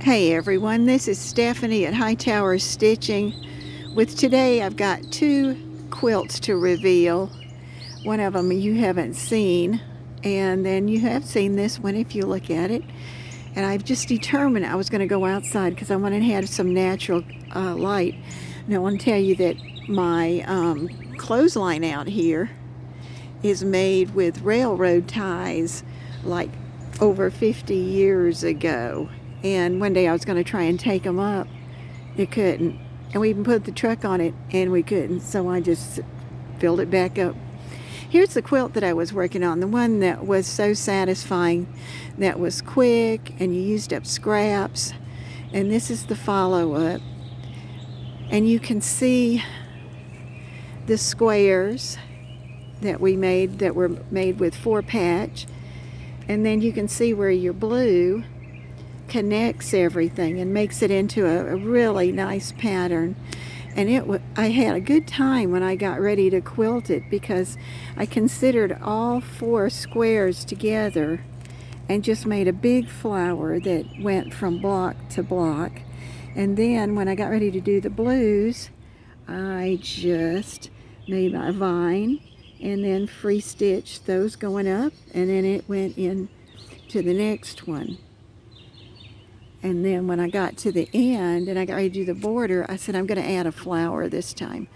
Hey everyone, this is Stephanie at Hightower Stitching. With today I've got two quilts to reveal. One of them you haven't seen, and then you have seen this one if you look at it. And I've just determined I was going to go outside because I wanted to have some natural light. And I want to tell you that my clothesline out here is made with railroad ties like over 50 years ago. And one day I was going to try and take them up. It couldn't. And we even put the truck on it and we couldn't. So I just filled it back up. Here's the quilt that I was working on. The one that was so satisfying. That was quick and you used up scraps. And this is the follow-up. And you can see the squares that we made that were made with 4-patch. And then you can see where your blue connects everything and makes it into a really nice pattern. And I had a good time when I got ready to quilt it because I considered all 4 squares together and just made a big flower that went from block to block. And then when I got ready to do the blues, I just made my vine and then free stitched those going up, and then it went in to the next one. And then when I got to the end and I got ready to do the border, I said I'm going to add a flower this time.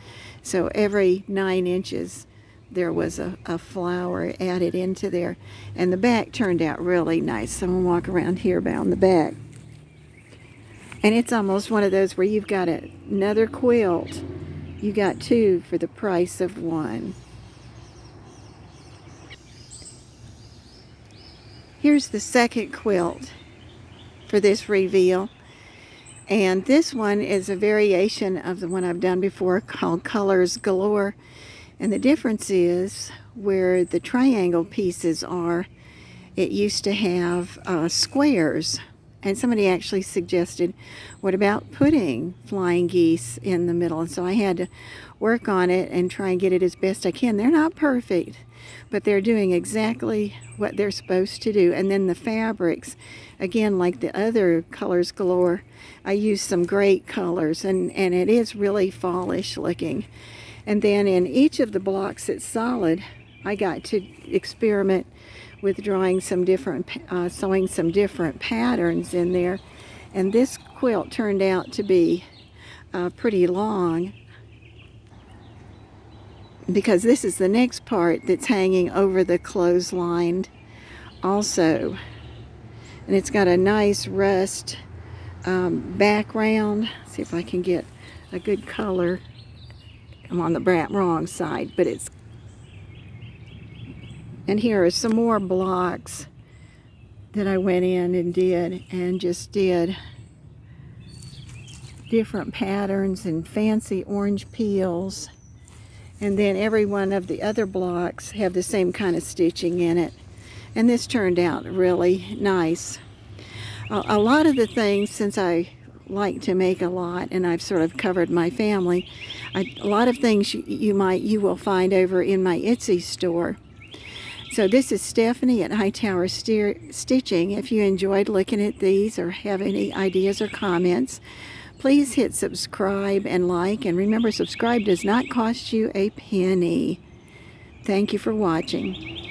So every 9 inches there was a flower added into there. And the back turned out really nice. So I'm going to walk around here around the back. And it's almost one of those where you've got another quilt. You got 2 for the price of 1. Here's the second quilt for this reveal, and this one is a variation of the one I've done before called Colors Galore. And the difference is where the triangle pieces are, it used to have squares, and somebody actually suggested, what about putting flying geese in the middle? And so I had to work on it and try and get it as best I can. They're not perfect, but they're doing exactly what they're supposed to do. And then the fabrics, again, like the other Colors Galore, I used some great colors, and it is really fallish looking. And then in each of the blocks that's solid, I got to experiment with drawing some different, sewing some different patterns in there. And this quilt turned out to be pretty long, because this is the next part that's hanging over the clothesline also. And it's got a nice rust background. See if I can get a good color. I'm on the wrong side, but it's... And here are some more blocks that I went in and did different patterns and fancy orange peels. And then every one of the other blocks have the same kind of stitching in it. And this turned out really nice. A lot of the things, since I like to make a lot and I've sort of covered my family, a lot of things you will find over in my Etsy store. So this is Stephanie at Hightower Stitching. If you enjoyed looking at these or have any ideas or comments, please hit subscribe and like. And remember, subscribe does not cost you a penny. Thank you for watching.